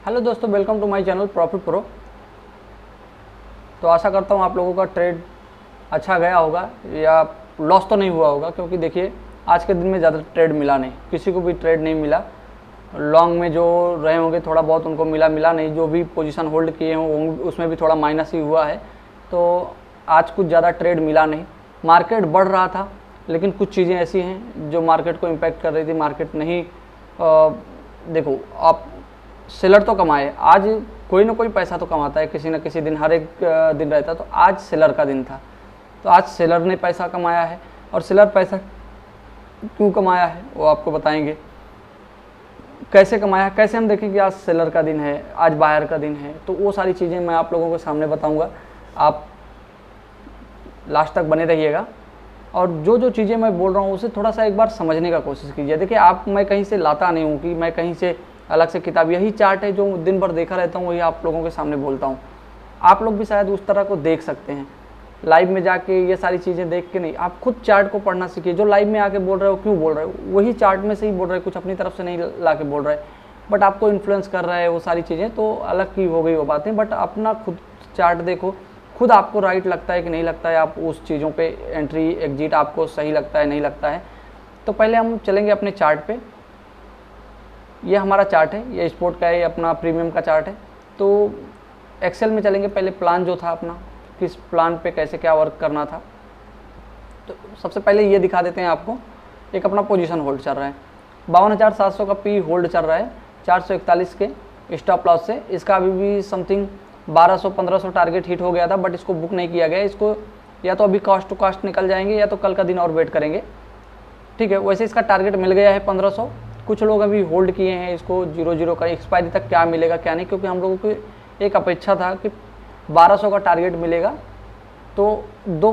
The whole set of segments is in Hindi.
हेलो दोस्तों, welcome to my channel profit pro. तो आशा करता हूँ आप लोगों का ट्रेड अच्छा गया होगा या लॉस तो नहीं हुआ होगा, क्योंकि देखिए आज के दिन में ज़्यादा ट्रेड मिला नहीं, किसी को भी ट्रेड नहीं मिला। लॉन्ग में जो रहे होंगे थोड़ा बहुत उनको मिला नहीं, जो भी पोजीशन होल्ड किए हों उसमें भी थोड़ा माइनस ही हुआ है। तो आज कुछ ज़्यादा ट्रेड मिला नहीं। मार्केट बढ़ रहा था, लेकिन कुछ चीज़ें ऐसी हैं जो मार्केट को इम्पैक्ट कर रही थी। मार्केट नहीं देखो आप, सेलर तो कमाए, आज कोई ना कोई पैसा तो कमाता है किसी न किसी दिन, हर एक दिन रहता है। तो आज सेलर का दिन था, तो आज सेलर ने पैसा कमाया है। और सेलर पैसा क्यों कमाया है वो आपको बताएंगे, कैसे कमाया है, कैसे हम देखें कि आज सेलर का दिन है, आज बायर का दिन है। तो वो सारी चीज़ें मैं आप लोगों के सामने बताऊंगा, आप लास्ट तक बने रहिएगा। और जो जो चीज़ें मैं बोल रहा हूँ उसे थोड़ा सा एक बार समझने का कोशिश कीजिए। देखिए मैं कहीं से लाता नहीं हूँ कि मैं कहीं से अलग से किताब, यही चार्ट है जो दिन भर देखा रहता हूँ, वही आप लोगों के सामने बोलता हूँ। आप लोग भी शायद उस तरह को देख सकते हैं, लाइव में जाके ये सारी चीज़ें देख के नहीं, आप खुद चार्ट को पढ़ना सीखिए। जो लाइव में आके बोल रहे हो, क्यों बोल रहे हो, वही चार्ट में से ही बोल रहे हो, कुछ अपनी तरफ से नहीं ला के बोल रहे, बट आपको इन्फ्लुएंस कर रहा है वो सारी चीज़ें, तो अलग की हो गई वो बातें। बट अपना खुद चार्ट देखो, खुद आपको राइट लगता है कि नहीं लगता है, आप उस चीज़ों पे एंट्री एग्जिट आपको सही लगता है नहीं लगता है। तो पहले हम चलेंगे अपने चार्ट पे। ये हमारा चार्ट है, ये स्पोर्ट का है, ये अपना प्रीमियम का चार्ट है। तो एक्सेल में चलेंगे, पहले प्लान जो था अपना, किस प्लान पे कैसे क्या वर्क करना था। तो सबसे पहले ये दिखा देते हैं आपको, एक अपना पोजीशन होल्ड चल रहा है, 52,700 का पी होल्ड चल रहा है 441 के स्टॉप लॉस से। इसका अभी भी समथिंग 1200-1500 टारगेट हिट हो गया था, बट इसको बुक नहीं किया गया। इसको या तो अभी कॉस्ट टू कॉस्ट निकल जाएंगे या तो कल का दिन और वेट करेंगे, ठीक है। वैसे इसका टारगेट मिल गया है 1500। कुछ लोग अभी होल्ड किए हैं इसको 00 का, एक्सपायरी तक क्या मिलेगा क्या नहीं, क्योंकि हम लोगों को एक अपेक्षा था कि 1200 का टारगेट मिलेगा। तो दो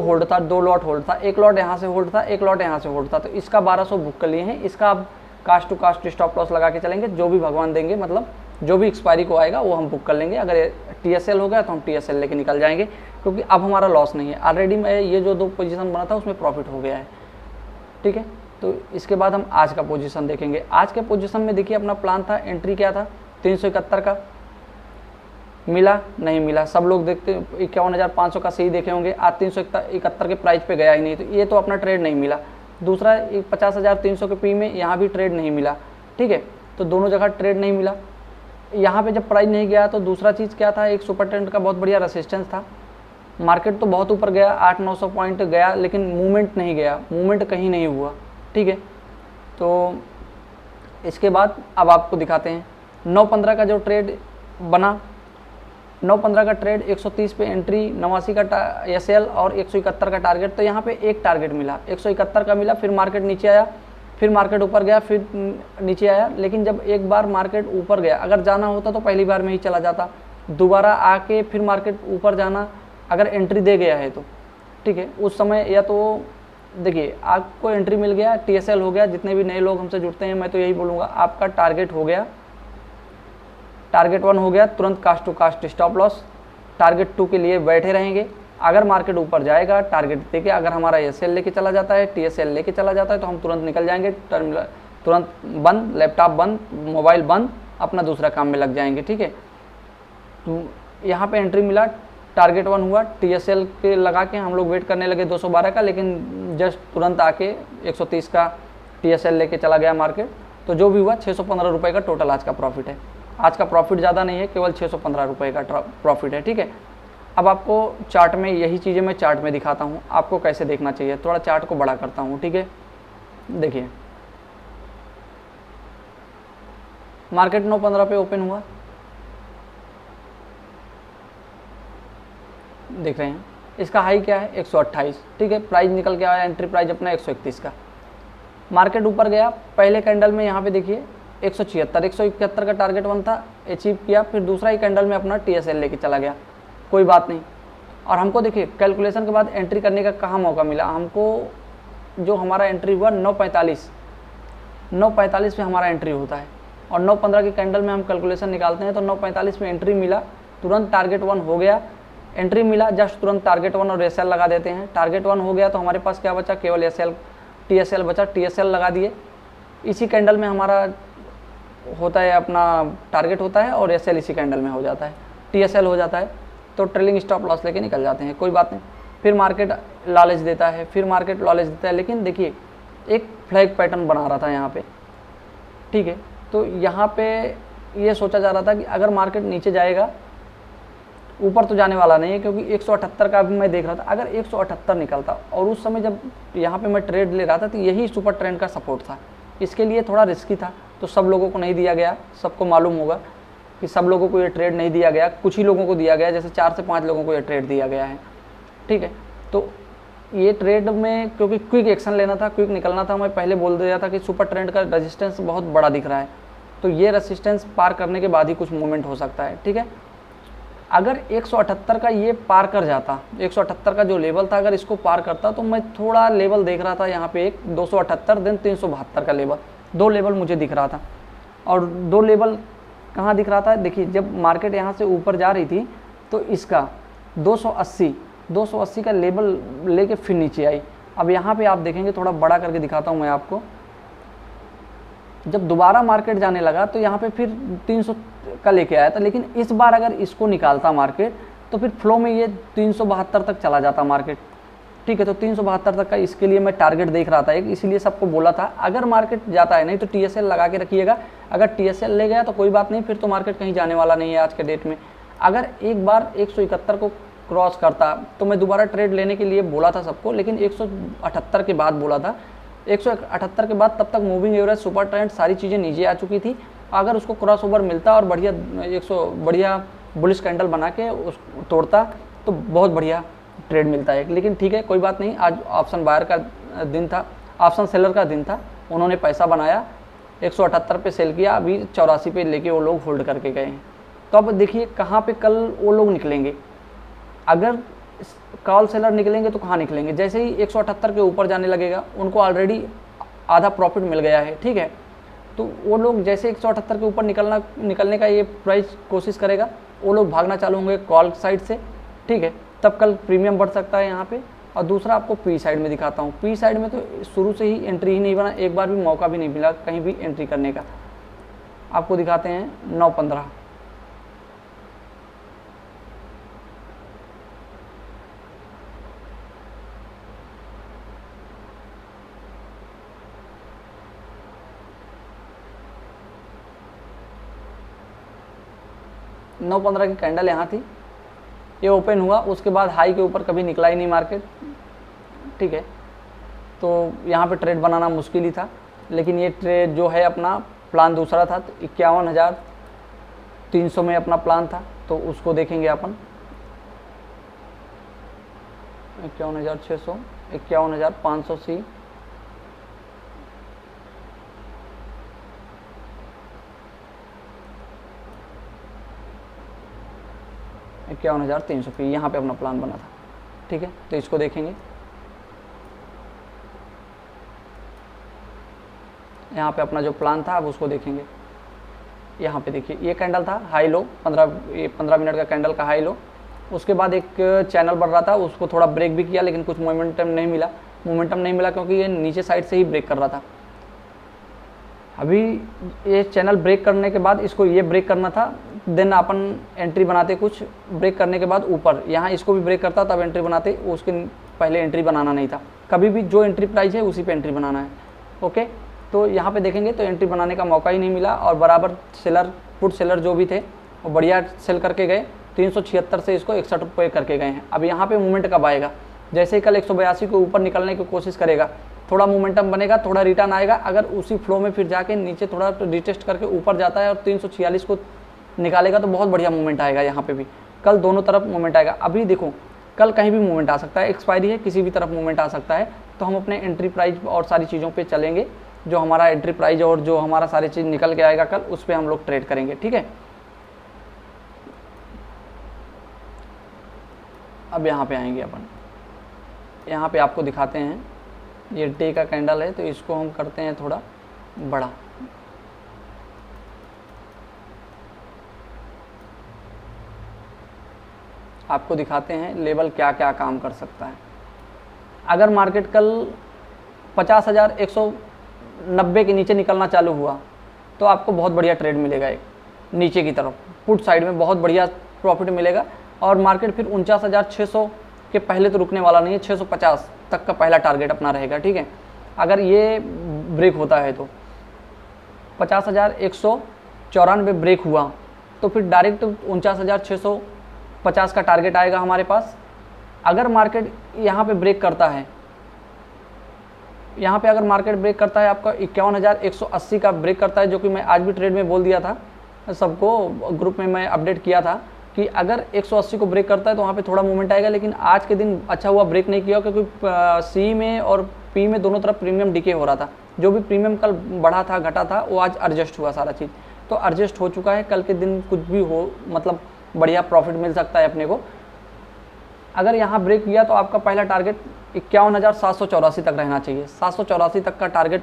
होल्ड था, 2 लॉट होल्ड था, एक लॉट यहाँ से होल्ड था, एक लॉट यहाँ से होल्ड था। तो इसका 1200 बुक कर लिए हैं। इसका अब cost to cost stop loss लगा के चलेंगे, जो भी भगवान देंगे, मतलब जो भी एक्सपायरी को आएगा वो हम बुक कर लेंगे। अगर TSL हो गया तो हम TSL लेके निकल जाएंगे, क्योंकि अब हमारा लॉस नहीं है। ऑलरेडी मैं ये जो 2 पोजीशन बना था उसमें प्रॉफिट हो गया है, ठीक है। तो इसके बाद हम आज का पोजीशन देखेंगे। आज के पोजीशन में देखिए अपना प्लान था, एंट्री क्या था, 371 का मिला नहीं मिला। सब लोग देखते 51,500 का सही देखे होंगे, आज 371 के प्राइस पे गया ही नहीं, तो ये तो अपना ट्रेड नहीं मिला। दूसरा 50,300 के पी में यहाँ भी ट्रेड नहीं मिला, ठीक है। तो दोनों जगह ट्रेड नहीं मिला। यहाँ पे जब प्राइस नहीं गया तो दूसरा चीज़ क्या था, एक सुपर ट्रेंड का बहुत बढ़िया रेसिस्टेंस था। मार्केट तो बहुत ऊपर गया, 800-900 पॉइंट गया, लेकिन मूवमेंट नहीं गया, मूवमेंट कहीं नहीं हुआ, ठीक है। तो इसके बाद अब आपको दिखाते हैं 9-15 का जो ट्रेड बना। 9-15 का ट्रेड 130 पे एंट्री, 89 का SL और 171 का टारगेट। तो यहाँ पे एक टारगेट मिला, 171 का मिला, फिर मार्केट नीचे आया, फिर मार्केट ऊपर गया, फिर नीचे आया। लेकिन जब एक बार मार्केट ऊपर गया, अगर जाना होता तो पहली बार में ही चला जाता, दोबारा आके फिर मार्केट ऊपर जाना, अगर एंट्री दे गया है तो, ठीक है। उस समय या तो देखिए आपको एंट्री मिल गया, TSL हो गया। जितने भी नए लोग हमसे जुड़ते हैं मैं तो यही बोलूँगा, आपका टारगेट हो गया, टारगेट 1 हो गया, तुरंत cost to cost stop loss. Target 2 के लिए बैठे रहेंगे। अगर मार्केट ऊपर जाएगा टारगेट देके, अगर हमारा SL लेके चला जाता है, TSL लेके चला जाता है, तो हम तुरंत निकल जाएंगे, तुरंत बंद, लैपटॉप बंद, मोबाइल बंद, अपना दूसरा काम में लग जाएंगे, ठीक है। तो यहाँ पे एंट्री मिला, टारगेट 1 हुआ, TSL के लगा के हम लोग वेट करने लगे 212 का, लेकिन जस्ट तुरंत आके 130 का TSL लेके चला गया मार्केट। तो जो भी हुआ 615 रुपये का टोटल आज का प्रॉफिट है। आज का प्रॉफिट ज़्यादा नहीं है, केवल 615 रुपये का प्रॉफिट है, ठीक है। अब आपको चार्ट में यही चीज़ें मैं चार्ट में दिखाता हूँ आपको कैसे देखना चाहिए। थोड़ा चार्ट को बड़ा करता हूँ, ठीक है। देखिए मार्केट 9-15 पे ओपन हुआ, देख रहे हैं। इसका हाई क्या है, 128, ठीक है। प्राइस निकल के आया, एंट्री प्राइस अपना 131 का। मार्केट ऊपर गया, पहले कैंडल में यहाँ पे देखिए 171 का टारगेट 1 था, अचीव किया। फिर दूसरा ही कैंडल में अपना TSL लेके चला गया, कोई बात नहीं। और हमको देखिए कैलकुलेशन के बाद एंट्री करने का कहाँ मौका मिला हमको, जो हमारा एंट्री हुआ 9:45 पे हमारा एंट्री होता है, और 9:15 के कैंडल में हम कैलकुलेशन निकालते हैं, तो 9:45 में एंट्री मिला, तुरंत टारगेट 1 हो गया। एंट्री मिला, जस्ट तुरंत टारगेट 1 और SL लगा देते हैं। टारगेट 1 हो गया तो हमारे पास क्या बचा, केवल TSL बचा, TSL लगा दिए। इसी कैंडल में हमारा होता है अपना टारगेट होता है और एस एल इसी कैंडल में हो जाता है, टी एस एल हो जाता है, तो ट्रेलिंग स्टॉप लॉस लेके निकल जाते हैं, कोई बात नहीं। फिर मार्केट लालच देता है, फिर मार्केट लालच देता है, लेकिन देखिए एक फ्लैग पैटर्न बना रहा था यहाँ पे, ठीक है। तो यहाँ पे ये सोचा जा रहा था कि अगर मार्केट नीचे जाएगा, ऊपर तो जाने वाला नहीं है, क्योंकि 178 का भी मैं देख रहा था, अगर 178 निकलता, और उस समय जब यहाँ पे मैं ट्रेड ले रहा था तो यही सुपर ट्रेंड का सपोर्ट था, इसके लिए थोड़ा रिस्की था, तो सब लोगों को नहीं दिया गया। सबको मालूम होगा कि सब लोगों को ये ट्रेड नहीं दिया गया, कुछ ही लोगों को दिया गया, जैसे 4 से 5 लोगों को ये ट्रेड दिया गया है, ठीक है। तो ये ट्रेड में क्योंकि क्विक एक्शन लेना था, क्विक निकलना था, मैं पहले बोल दिया था कि सुपर ट्रेंड का रेजिस्टेंस बहुत बड़ा दिख रहा है, तो ये रेजिस्टेंस पार करने के बाद ही कुछ मूवमेंट हो सकता है, ठीक है। अगर 178 का ये पार कर जाता, 178 का जो लेवल था अगर इसको पार करता, तो मैं थोड़ा लेवल देख रहा था यहाँ पे, एक 278 देन 372 का लेवल, 2 लेवल मुझे दिख रहा था। और 2 लेवल कहाँ दिख रहा था, देखिए जब मार्केट यहाँ से ऊपर जा रही थी तो इसका 280 का लेवल लेके फिर नीचे आई। अब यहाँ पे आप देखेंगे, थोड़ा बड़ा करके दिखाता हूँ मैं आपको, जब दोबारा मार्केट जाने लगा तो यहाँ पे फिर 300 का लेके आया था, लेकिन इस बार अगर इसको निकालता मार्केट तो फिर फ्लो में ये 372 तक चला जाता मार्केट, ठीक है। तो 372 तक का इसके लिए मैं टारगेट देख रहा था एक, इसीलिए सबको बोला था अगर मार्केट जाता है, नहीं तो TSL लगा के रखिएगा। अगर TSL ले गया तो कोई बात नहीं, फिर तो मार्केट कहीं जाने वाला नहीं है आज के डेट में। अगर एक बार 171 को क्रॉस करता तो मैं दोबारा ट्रेड लेने के लिए बोला था सबको, लेकिन 178 के बाद बोला था। 178 के बाद तब तक मूविंग एवरेज, सुपर ट्रेंड, सारी चीज़ें नीचे आ चुकी थी। अगर उसको क्रॉस ओवर मिलता और बढ़िया बुलिश कैंडल बना के उस तोड़ता तो बहुत बढ़िया ट्रेड मिलता है, लेकिन ठीक है कोई बात नहीं। आज ऑप्शन बायर का दिन था, ऑप्शन सेलर का दिन था, उन्होंने पैसा बनाया, 178 पे सेल किया, अभी 84 पे लेके वो लोग होल्ड करके गए हैं। तो अब देखिए कहाँ पे कल वो लोग निकलेंगे। अगर कॉल सेलर निकलेंगे तो कहाँ निकलेंगे, जैसे ही 178 के ऊपर जाने लगेगा, उनको ऑलरेडी आधा प्रॉफिट मिल गया है, ठीक है। तो वो लोग जैसे 178 के ऊपर निकलने का ये प्राइस कोशिश करेगा, वो लोग भागना चालू होंगे कॉल साइड से, ठीक है। तब कल प्रीमियम बढ़ सकता है यहाँ पे। और दूसरा आपको पी साइड में दिखाता हूँ, पी साइड में तो शुरू से ही एंट्री ही नहीं बना, एक बार भी मौका भी नहीं मिला कहीं भी एंट्री करने का। आपको दिखाते हैं 9:15, की कैंडल यहाँ थी, ये ओपन हुआ, उसके बाद हाई के ऊपर कभी निकला ही नहीं मार्केट, ठीक है। तो यहाँ पे ट्रेड बनाना मुश्किल ही था, लेकिन ये ट्रेड जो है अपना प्लान दूसरा था, तो 51,300 में अपना प्लान था, तो उसको देखेंगे अपन। 51,600, 51,500 सी, ₹51,300 पे यहाँ पे अपना प्लान बना था, ठीक है। तो इसको देखेंगे, यहाँ पे अपना जो प्लान था अब उसको देखेंगे। यहाँ पे देखिए ये कैंडल था हाई लो, 15 मिनट का कैंडल का हाई लो, उसके बाद एक चैनल बढ़ रहा था, उसको थोड़ा ब्रेक भी किया, लेकिन कुछ मोमेंटम नहीं मिला क्योंकि ये नीचे साइड से ही ब्रेक कर रहा था। अभी ये चैनल ब्रेक करने के बाद इसको ये ब्रेक करना था, देन अपन एंट्री बनाते, कुछ ब्रेक करने के बाद ऊपर यहाँ इसको भी ब्रेक करता तब एंट्री बनाते, उसके पहले एंट्री बनाना नहीं था। कभी भी जो एंट्री प्राइस है उसी पे एंट्री बनाना है, ओके। तो यहाँ पे देखेंगे तो एंट्री बनाने का मौका ही नहीं मिला, और बराबर सेलर, पुट सेलर जो भी थे वो बढ़िया सेल करके गए, 376 से इसको 61 रुपये करके गए हैं। अब यहाँ पे मूवमेंट कब आएगा, जैसे ही कल 182 के ऊपर निकलने की कोशिश करेगा, थोड़ा मोमेंटम बनेगा, थोड़ा रिटर्न आएगा, अगर उसी फ्लो में फिर जाके नीचे थोड़ा रिटेस्ट करके ऊपर जाता है और 346 को निकालेगा तो बहुत बढ़िया मूवमेंट आएगा। यहाँ पे भी कल दोनों तरफ मूवमेंट आएगा। अभी देखो कल कहीं भी मूवमेंट आ सकता है, एक्सपायरी है, किसी भी तरफ मूवमेंट आ सकता है। तो हम अपने एंट्री प्राइस और सारी चीज़ों पे चलेंगे, जो हमारा एंट्री प्राइस और जो हमारा सारी चीज़ निकल के आएगा कल, उस पर हम लोग ट्रेड करेंगे, ठीक है। अब यहाँ पे आएंगे अपन, यहाँ पे आपको दिखाते हैं, ये डे का कैंडल है तो इसको हम करते हैं थोड़ा बड़ा। आपको दिखाते हैं लेवल क्या क्या काम कर सकता है। अगर मार्केट कल 50,190 के नीचे निकलना चालू हुआ तो आपको बहुत बढ़िया ट्रेड मिलेगा। एक नीचे की तरफ पुट साइड में बहुत बढ़िया प्रॉफिट मिलेगा और मार्केट फिर 49,600 के पहले तो रुकने वाला नहीं है, 650 तक का पहला टारगेट अपना रहेगा, ठीक है। अगर ये ब्रेक होता है तो 50,194 ब्रेक हुआ तो फिर डायरेक्ट 49,650 का टारगेट आएगा हमारे पास। अगर मार्केट यहाँ पे ब्रेक करता है, यहाँ पे अगर मार्केट ब्रेक करता है आपका 51,180 का ब्रेक करता है, जो कि मैं आज भी ट्रेड में बोल दिया था सबको, ग्रुप में मैं अपडेट किया था कि अगर 180 को ब्रेक करता है तो वहाँ पे थोड़ा मूवमेंट आएगा। लेकिन आज के दिन अच्छा हुआ ब्रेक नहीं किया, क्योंकि सी में और पी में दोनों तरफ प्रीमियम डीके हो रहा था। जो भी प्रीमियम कल बढ़ा था घटा था वो आज एडजस्ट हुआ, सारा चीज़ तो एडजस्ट हो चुका है। कल के दिन कुछ भी हो, मतलब बढ़िया प्रॉफिट मिल सकता है अपने को। अगर यहाँ ब्रेक किया तो आपका पहला टारगेट 51,784 तक रहना चाहिए। 784 तक का टारगेट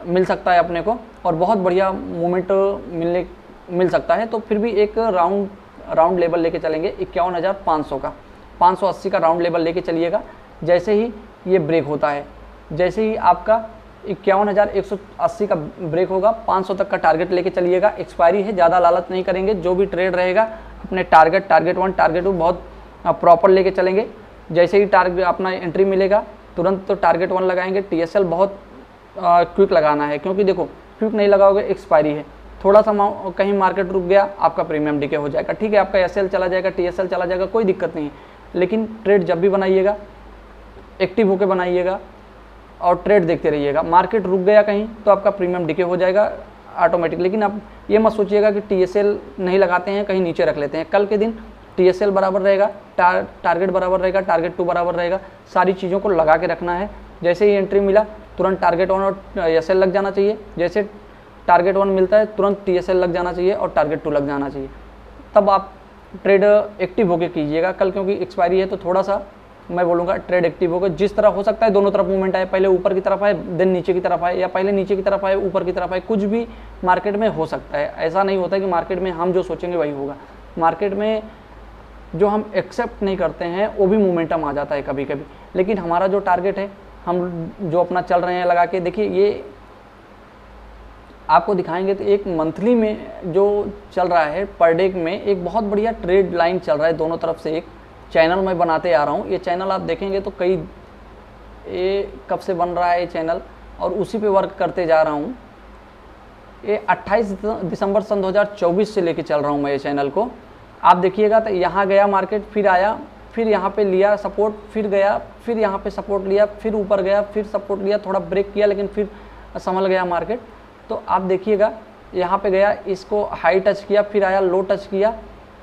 मिल सकता है अपने को और बहुत बढ़िया मूवमेंट मिल सकता है। तो फिर भी एक राउंड लेवल लेके चलेंगे 51,500 का, 580 का राउंड लेवल लेके चलिएगा। जैसे ही ये ब्रेक होता है, जैसे ही आपका 51,180 का ब्रेक होगा, 500 तक का टारगेट लेके चलिएगा। एक्सपायरी है, ज़्यादा लालच नहीं करेंगे। जो भी ट्रेड रहेगा अपने टारगेट 1 टारगेट 2 बहुत प्रॉपर लेके चलेंगे। जैसे ही टारगेट अपना एंट्री मिलेगा तुरंत तो टारगेट 1 लगाएंगे। टीएसएल बहुत क्विक लगाना है, क्योंकि देखो क्विक नहीं लगाओगे एक्सपायरी है। थोड़ा सा कहीं मार्केट रुक गया आपका प्रीमियम डीके हो जाएगा, ठीक है। आपका एसएल चला जाएगा, टीएसएल चला जाएगा, कोई दिक्कत नहीं है। लेकिन ट्रेड जब भी बनाइएगा एक्टिव होकर बनाइएगा और ट्रेड देखते रहिएगा। मार्केट रुक गया कहीं तो आपका प्रीमियम डीके हो जाएगा ऑटोमेटिक। लेकिन आप ये मत सोचिएगा कि टीएसएल नहीं लगाते हैं, कहीं नीचे रख लेते हैं। कल के दिन टीएसएल बराबर रहेगा, टारगेट बराबर रहेगा, टारगेट 2 बराबर रहेगा। सारी चीज़ों को लगा के रखना है। जैसे ही एंट्री मिला तुरंत टारगेट 1 और एसएल लग जाना चाहिए। जैसे टारगेट 1 मिलता है तुरंत टीएसएल लग जाना चाहिए और टारगेट 2 लग जाना चाहिए। तब आप ट्रेड एक्टिव होकर कीजिएगा कल, क्योंकि एक्सपायरी है तो थोड़ा सा मैं बोलूँगा ट्रेड एक्टिव होकर। जिस तरह हो सकता है दोनों तरफ मूवमेंट आए, पहले ऊपर की तरफ आए देन नीचे की तरफ आए, या पहले नीचे की तरफ आए ऊपर की तरफ आए, कुछ भी मार्केट में हो सकता है। ऐसा नहीं होता कि मार्केट में हम जो सोचेंगे वही होगा। मार्केट में जो हम एक्सेप्ट नहीं करते हैं वो भी मोमेंटम आ जाता है कभी कभी। लेकिन हमारा जो टारगेट है, हम जो अपना चल रहे हैं लगा के, देखिए ये आपको दिखाएंगे तो एक मंथली में जो चल रहा है पर डे में एक बहुत बढ़िया ट्रेड लाइन चल रहा है दोनों तरफ से। एक चैनल मैं बनाते आ रहा हूँ, ये चैनल आप देखेंगे तो ये कब से बन रहा है ये चैनल, और उसी पे वर्क करते जा रहा हूँ। ये 28 दिसंबर सन 2024 से लेके चल रहा हूँ मैं ये चैनल को। आप देखिएगा तो यहाँ गया मार्केट, फिर आया, फिर यहाँ पे लिया सपोर्ट, फिर गया, फिर यहाँ पे सपोर्ट लिया, फिर ऊपर गया, फिर सपोर्ट लिया, थोड़ा ब्रेक किया लेकिन फिर संभल गया मार्केट। तो आप देखिएगा यहाँ पे गया, इसको हाई टच किया, फिर आया लो टच किया,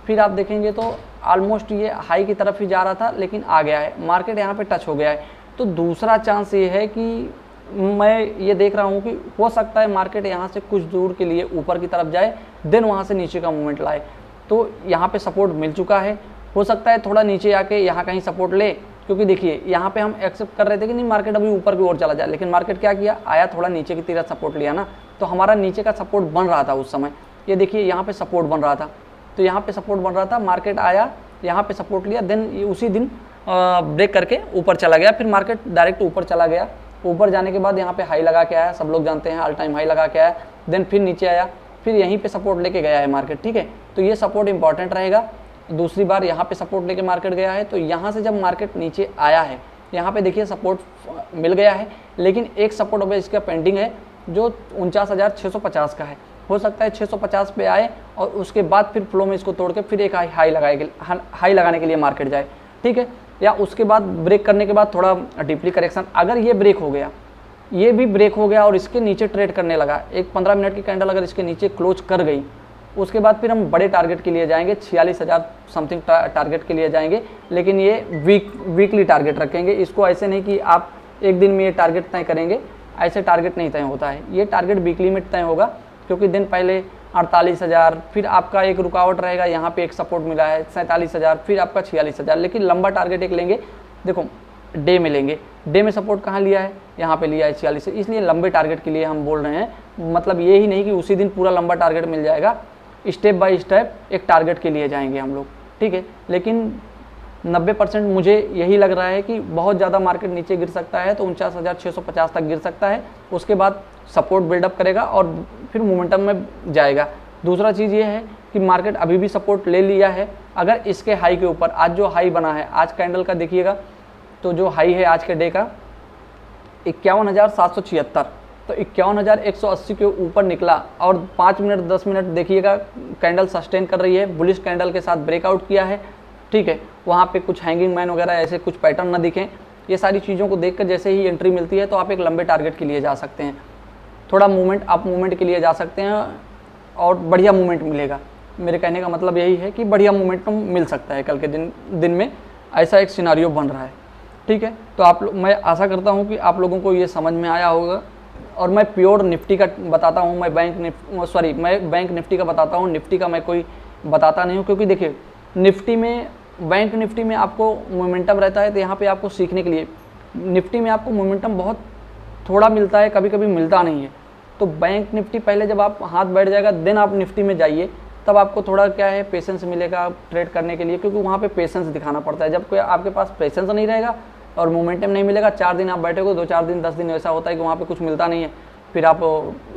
फिर आप देखेंगे तो ऑलमोस्ट ये हाई की तरफ ही जा रहा था लेकिन आ गया है मार्केट, यहाँ पे टच हो गया है। तो दूसरा चांस ये है कि मैं ये देख रहा हूँ कि हो सकता है मार्केट यहाँ से कुछ दूर के लिए ऊपर की तरफ जाए, देन वहाँ से नीचे का मूवमेंट लाए। तो यहाँ पे सपोर्ट मिल चुका है, हो सकता है थोड़ा नीचे आके यहाँ कहीं सपोर्ट ले, क्योंकि देखिए यहाँ पे हम एक्सेप्ट कर रहे थे कि नहीं मार्केट अभी ऊपर की ओर चला जाए, लेकिन मार्केट क्या किया, आया थोड़ा नीचे की तरफ सपोर्ट लिया ना, तो हमारा नीचे का सपोर्ट बन रहा था उस समय। ये देखिए यहाँ पे सपोर्ट बन रहा था, तो यहाँ पे सपोर्ट बन रहा था, मार्केट आया यहाँ पे सपोर्ट लिया, देन उसी दिन ब्रेक करके ऊपर चला गया, फिर मार्केट डायरेक्ट ऊपर चला गया। ऊपर जाने के बाद यहाँ पे हाई लगा के आया, सब लोग जानते हैं ऑल टाइम हाई लगा के आया, देन फिर नीचे आया, फिर यहीं पे सपोर्ट लेके गया है मार्केट, ठीक है। तो ये सपोर्ट इंपॉर्टेंट रहेगा। दूसरी बार यहाँ पे सपोर्ट लेके मार्केट गया है, तो यहाँ से जब मार्केट नीचे आया है, यहाँ पे देखिए सपोर्ट मिल गया है, लेकिन एक सपोर्ट अब इसका पेंडिंग है जो 49,650 का है। हो सकता है 650 पे आए और उसके बाद फिर फ्लो में इसको तोड़ के फिर एक हाई लगाने के लिए मार्केट जाए, ठीक है। या उसके बाद ब्रेक करने के बाद थोड़ा डीपली करेक्शन, अगर ये ब्रेक हो गया, ये भी ब्रेक हो गया और इसके नीचे ट्रेड करने लगा, एक 15 मिनट की कैंडल अगर इसके नीचे क्लोज कर गई, उसके बाद फिर हम बड़े टारगेट के लिए जाएंगे, 46,000 समथिंग टारगेट के लिए जाएंगे। लेकिन ये वीकली टारगेट रखेंगे, इसको ऐसे नहीं कि आप एक दिन में ये टारगेट तय करेंगे, ऐसे टारगेट नहीं तय होता है। ये टारगेट वीकली में तय होगा, क्योंकि दिन पहले 48,000, फिर आपका एक रुकावट रहेगा, यहाँ पे एक सपोर्ट मिला है 47,000, फिर आपका 46,000। लेकिन लंबा टारगेट एक लेंगे, देखो डे में लेंगे, डे में सपोर्ट कहाँ लिया है, यहाँ पे लिया है 46 से, इसलिए लंबे टारगेट के लिए हम बोल रहे हैं। मतलब ये ही नहीं कि उसी दिन पूरा लंबा टारगेट मिल जाएगा, स्टेप बाय स्टेप एक टारगेट के लिए जाएंगे हम लोग, ठीक है। लेकिन 90% मुझे यही लग रहा है कि बहुत ज़्यादा मार्केट नीचे गिर सकता है, तो 49,650 तक गिर सकता है, उसके बाद सपोर्ट बिल्डअप करेगा और फिर मोमेंटम में जाएगा। दूसरा चीज़ ये है कि मार्केट अभी भी सपोर्ट ले लिया है, अगर इसके हाई के ऊपर आज जो हाई बना है, आज कैंडल का देखिएगा तो जो हाई है आज के डे का 51,776, तो 51,180 के ऊपर निकला और 5 मिनट 10 मिनट देखिएगा कैंडल सस्टेन कर रही है, बुलिश कैंडल के साथ ब्रेकआउट किया है, ठीक है। वहाँ पे कुछ हैंगिंग मैन वगैरह ऐसे कुछ पैटर्न ना दिखें, ये सारी चीज़ों को देखकर जैसे ही एंट्री मिलती है तो आप एक लंबे टारगेट के लिए जा सकते हैं, थोड़ा मूवमेंट अप मूवमेंट के लिए जा सकते हैं और बढ़िया मूवमेंट मिलेगा। मेरे कहने का मतलब यही है कि बढ़िया मोमेंटम मिल सकता है कल के दिन में, ऐसा एक सिनारियो बन रहा है, ठीक है। तो मैं आशा करता हूँ कि आप लोगों को ये समझ में आया होगा। और मैं प्योर निफ्टी का बताता हूँ, मैं बैंक निफ्टी का बताता हूँ, निफ्टी का मैं कोई बताता नहीं हूँ, क्योंकि देखिए बैंक निफ्टी में आपको मोमेंटम रहता है, तो यहाँ पे आपको सीखने के लिए निफ्टी में आपको मोमेंटम बहुत थोड़ा मिलता है, कभी कभी मिलता नहीं है। तो बैंक निफ्टी पहले जब आप हाथ बैठ जाएगा देन आप निफ्टी में जाइए, तब आपको थोड़ा क्या है पेशेंस मिलेगा ट्रेड करने के लिए, क्योंकि वहाँ पे पेशेंस दिखाना पड़ता है। जब कोई आपके पास पेशेंस नहीं रहेगा और मोमेंटम नहीं मिलेगा, 4 दिन आप बैठोगे, 2-4 दिन 10 दिन ऐसा होता है कि वहाँ पे कुछ मिलता नहीं है, फिर आप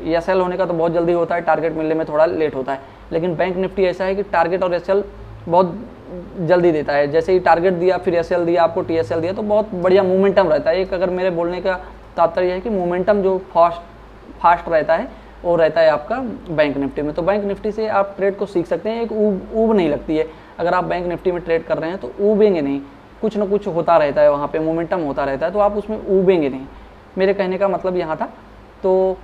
एसएल होने का तो बहुत जल्दी होता है, टारगेट मिलने में थोड़ा लेट होता है। लेकिन बैंक निफ्टी ऐसा है कि टारगेट और एसएल बहुत जल्दी देता है, जैसे ही टारगेट दिया फिर एसएल दिया, आपको टीएसएल दिया, तो बहुत बढ़िया मोमेंटम रहता है। एक अगर मेरे बोलने का तात्पर्य है कि मोमेंटम जो फास्ट रहता है वो रहता है आपका बैंक निफ्टी में। तो बैंक निफ्टी से आप ट्रेड को सीख सकते हैं, एक ऊब नहीं लगती है। अगर आप बैंक निफ्टी में ट्रेड कर रहे हैं तो ऊबेंगे नहीं, कुछ ना कुछ होता रहता है, वहाँ पे मोमेंटम होता रहता है, तो आप उसमें ऊबेंगे नहीं। मेरे कहने का मतलब यहाँ था। तो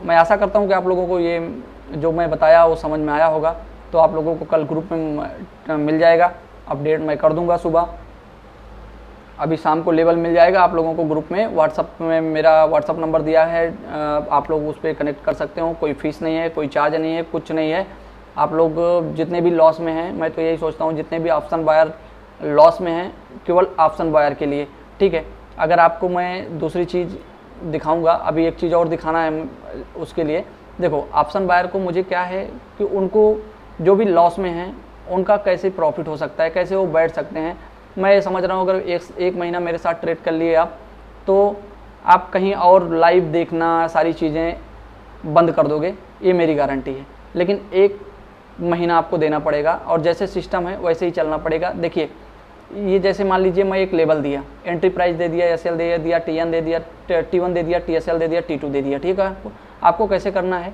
मैं आशा करता हूँ कि आप लोगों को ये जो मैं बताया वो समझ में आया होगा। तो आप लोगों को कल ग्रुप में मिल जाएगा, अपडेट मैं कर दूँगा सुबह, अभी शाम को लेवल मिल जाएगा आप लोगों को ग्रुप में। व्हाट्सअप में मेरा व्हाट्सअप नंबर दिया है, आप लोग उस पर कनेक्ट कर सकते हो, कोई फीस नहीं है, कोई चार्ज नहीं है, कुछ नहीं है। आप लोग जितने भी लॉस में हैं, मैं तो यही सोचता हूँ जितने भी ऑप्शन बायर लॉस में हैं, केवल ऑप्शन बायर के लिए, ठीक है। अगर आपको मैं दूसरी चीज़ दिखाऊंगा, अभी एक चीज़ और दिखाना है उसके लिए। देखो ऑप्शन बायर को मुझे क्या है कि उनको जो भी लॉस में हैं उनका कैसे प्रॉफिट हो सकता है, कैसे वो बैठ सकते हैं। मैं ये समझ रहा हूँ अगर एक महीना मेरे साथ ट्रेड कर लिए आप, तो आप कहीं और लाइव देखना सारी चीज़ें बंद कर दोगे, ये मेरी गारंटी है। लेकिन 1 महीना आपको देना पड़ेगा और जैसे सिस्टम है वैसे ही चलना पड़ेगा। देखिए ये जैसे मान लीजिए मैं एक लेवल दिया, एंट्री प्राइस दे दिया, एसएल दे दिया, टीएन दे दिया, टी1 दे दिया, टीएसएल दे दिया, टी2 दे दिया, ठीक है। आपको कैसे करना है,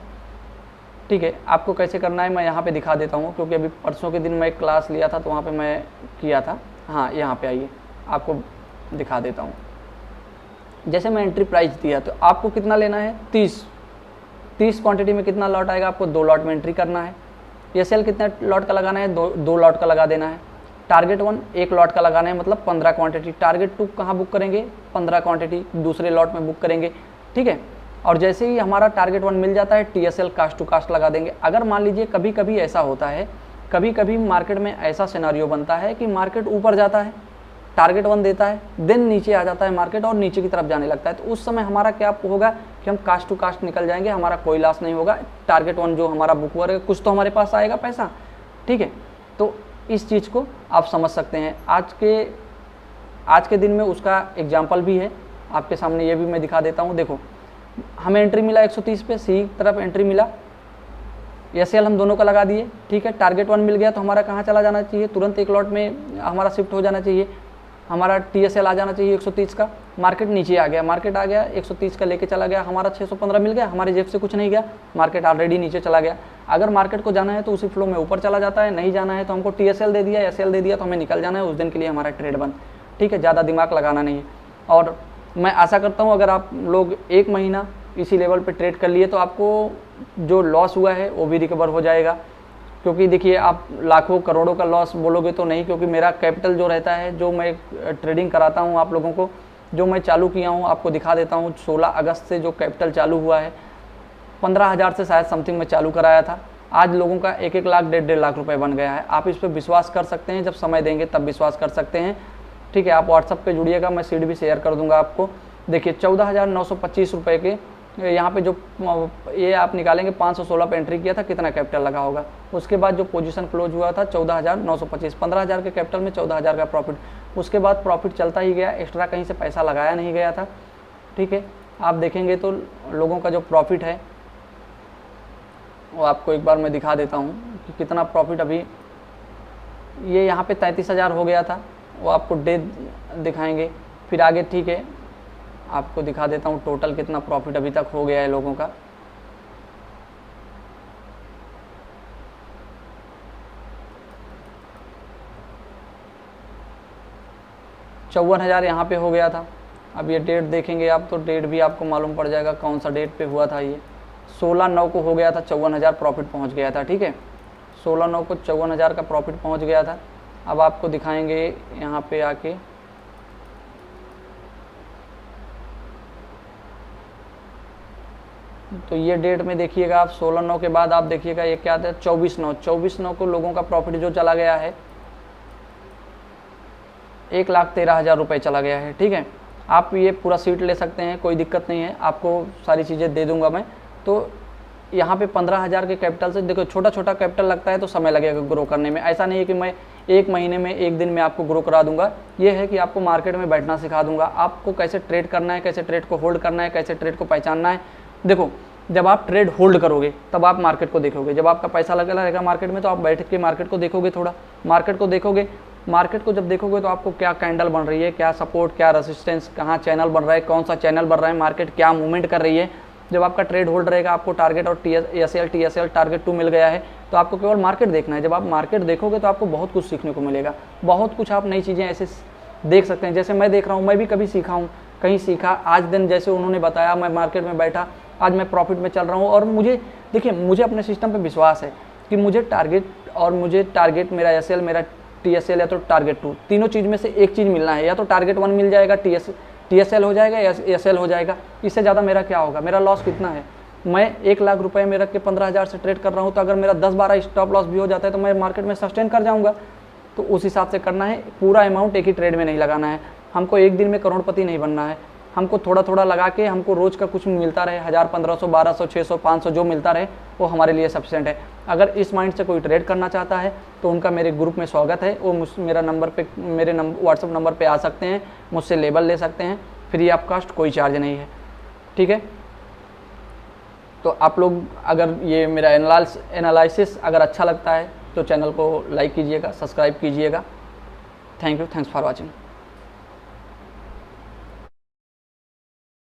ठीक है, आपको कैसे करना है मैं यहाँ पे दिखा देता हूँ, क्योंकि अभी परसों के दिन मैं एक क्लास लिया था तो वहाँ पे मैं किया था। हाँ यहाँ पे आइए, आपको दिखा देता हूँ। जैसे मैं एंट्री प्राइस दिया तो आपको कितना लेना है, 30 क्वांटिटी में कितना लॉट आएगा, आपको 2 लॉट में एंट्री करना है। एसएल कितने लॉट का लगाना है, 2 लॉट का लगा देना है। टारगेट 1 1 लॉट का लगाना है, मतलब 15 क्वांटिटी। टारगेट 2 कहाँ बुक करेंगे, 15 क्वांटिटी दूसरे लॉट में बुक करेंगे, ठीक है। और जैसे ही हमारा टारगेट 1 मिल जाता है, टीएसएल कास्ट टू कास्ट लगा देंगे। अगर मान लीजिए कभी कभी ऐसा होता है, कभी कभी मार्केट में ऐसा सिनारियो बनता है कि मार्केट ऊपर जाता है, टारगेट 1 देता है, देन नीचे आ जाता है मार्केट और नीचे की तरफ जाने लगता है, तो उस समय हमारा क्या होगा कि हम कास्ट टू कास्ट निकल जाएंगे, हमारा कोई लॉस नहीं होगा। टारगेट 1 जो हमारा बुक हुआ रहेगा, कुछ तो हमारे पास आएगा पैसा, ठीक है। तो इस चीज़ को आप समझ सकते हैं। आज के दिन में उसका एग्जाम्पल भी है आपके सामने, ये भी मैं दिखा देता हूँ। देखो हमें एंट्री मिला 130 पे, सी तरफ एंट्री मिला, एसएल हम दोनों का लगा दिए, ठीक है। टारगेट 1 मिल गया तो हमारा कहाँ चला जाना चाहिए, तुरंत 1 लॉट में हमारा शिफ्ट हो जाना चाहिए, हमारा टीएसएल आ जाना चाहिए 130 का। मार्केट नीचे आ गया, मार्केट आ गया 130 का लेके चला गया, हमारा 615 मिल गया, हमारे जेब से कुछ नहीं गया, मार्केट ऑलरेडी नीचे चला गया। अगर मार्केट को जाना है तो उसी फ्लो में ऊपर चला जाता है, नहीं जाना है तो हमको टीएसएल दे दिया, एसएल दे दिया तो हमें निकल जाना है, उस दिन के लिए हमारा ट्रेड बंद, ठीक है। ज़्यादा दिमाग लगाना नहीं है। और मैं आशा करता हूँ अगर आप लोग 1 महीना इसी लेवल पे ट्रेड कर लिए तो आपको जो लॉस हुआ है वो भी रिकवर हो जाएगा। क्योंकि देखिए आप लाखों करोड़ों का लॉस बोलोगे तो नहीं, क्योंकि मेरा कैपिटल जो रहता है, जो मैं ट्रेडिंग कराता हूँ आप लोगों को, जो मैं चालू किया हूँ आपको दिखा देता हूँ। 16 अगस्त से जो कैपिटल चालू हुआ है, 15,000 से शायद समथिंग में चालू कराया था, आज लोगों का 1-1 लाख 1.5 लाख रुपए बन गया है। आप इस पर विश्वास कर सकते हैं, जब समय देंगे तब विश्वास कर सकते हैं, ठीक है। आप व्हाट्सअप पे जुड़िएगा, मैं सीट भी शेयर कर दूंगा आपको। देखिए 14,925 रुपये के यहाँ पे जो ये आप निकालेंगे, 516 पे एंट्री किया था, कितना कैपिटल लगा होगा। उसके बाद जो पोजीशन क्लोज हुआ था 14,925, 15,000 के कैपिटल में 14,000 का प्रॉफिट। उसके बाद प्रॉफिट चलता ही गया, एक्स्ट्रा कहीं से पैसा लगाया नहीं गया था, ठीक है। आप देखेंगे तो लोगों का जो प्रॉफिट है वो आपको एक बार मैं दिखा देता हूँ कि कितना प्रॉफिट अभी, ये यहाँ पे 33,000 हो गया था, वो आपको डे दिखाएंगे। फिर आगे ठीक है, आपको दिखा देता हूँ टोटल कितना प्रॉफिट अभी तक हो गया है लोगों का। चौवन हज़ार यहाँ पे हो गया था। अब ये डेट देखेंगे आप तो डेट भी आपको मालूम पड़ जाएगा कौन सा डेट पे हुआ था। ये 16/9 को हो गया था, 54,000 प्रॉफिट पहुँच गया था। ठीक है, 16/9 को 54,000 का प्रॉफिट पहुँच गया था। अब आपको दिखाएंगे यहाँ पे आके, तो ये डेट में देखिएगा आप 16/9 के बाद आप देखिएगा ये क्या था, 24/9 को लोगों का प्रॉफिट जो चला गया है 1,13,000 रुपये चला गया है। ठीक है, आप ये पूरा सीट ले सकते हैं, कोई दिक्कत नहीं है, आपको सारी चीज़ें दे दूंगा मैं। तो यहाँ पे 15,000 के कैपिटल से, देखो छोटा छोटा कैपिटल लगता है तो समय लगेगा ग्रो करने में। ऐसा नहीं है कि मैं 1 महीने में 1 दिन में आपको ग्रो करा दूंगा। ये है कि आपको मार्केट में बैठना सिखा दूंगा, आपको कैसे ट्रेड करना है, कैसे ट्रेड को होल्ड करना है, कैसे ट्रेड को पहचानना है। देखो जब आप ट्रेड होल्ड करोगे तब आप मार्केट को देखोगे, जब आपका पैसा लगा रहेगा मार्केट में तो आप बैठ के मार्केट को देखोगे, थोड़ा मार्केट को देखोगे। मार्केट को जब देखोगे तो आपको क्या कैंडल बन रही है, क्या सपोर्ट, क्या रेसिस्टेंस, कहाँ चैनल बन रहा है, कौन सा चैनल बन रहा है, मार्केट क्या मूवमेंट कर रही है। जब आपका ट्रेड होल्ड रहेगा, आपको टारगेट और TSL टारगेट 2 मिल गया है, तो आपको केवल मार्केट देखना है। जब आप मार्केट देखोगे तो आपको बहुत कुछ सीखने को मिलेगा, बहुत कुछ आप नई चीज़ें ऐसे देख सकते हैं। जैसे मैं देख रहा हूँ, मैं भी कभी सीखा हूँ, कहीं सीखा, आज दिन जैसे उन्होंने बताया मैं मार्केट में बैठा, आज मैं प्रॉफिट में चल रहा हूँ। और मुझे देखिए, मुझे अपने सिस्टम पे विश्वास है कि मुझे टारगेट मेरा SL, मेरा TSL या तो टारगेट 2, तीनों चीज़ में से एक चीज़ मिलना है। या तो टारगेट 1 मिल जाएगा, TSL हो जाएगा या SL हो जाएगा। इससे ज़्यादा मेरा क्या होगा, मेरा लॉस कितना है। मैं 1 लाख रुपए में रख के 15,000 से ट्रेड कर रहा हूँ, तो अगर मेरा 10-12 स्टॉप लॉस भी हो जाता है तो मैं मार्केट में सस्टेन कर जाऊँगा। तो उस हिसाब से करना है, पूरा अमाउंट एक ही ट्रेड में नहीं लगाना है। हमको एक दिन में करोड़पति नहीं बनना है, हमको थोड़ा थोड़ा लगा के हमको रोज़ का कुछ मिलता रहे, 1000, 1500, 1200, 600, 500 जो मिलता रहे वो हमारे लिए सफिशिएंट है। अगर इस माइंड से कोई ट्रेड करना चाहता है तो उनका मेरे ग्रुप में स्वागत है। वो मेरे व्हाट्सअप नंबर पे आ सकते हैं, मुझसे लेबल ले सकते हैं, फ्री ऑफ कॉस्ट, कोई चार्ज नहीं है। ठीक है, तो आप लोग अगर ये मेरा एनालिसिस अगर अच्छा लगता है तो चैनल को लाइक कीजिएगा, सब्सक्राइब कीजिएगा। Thank you, thanks for watching.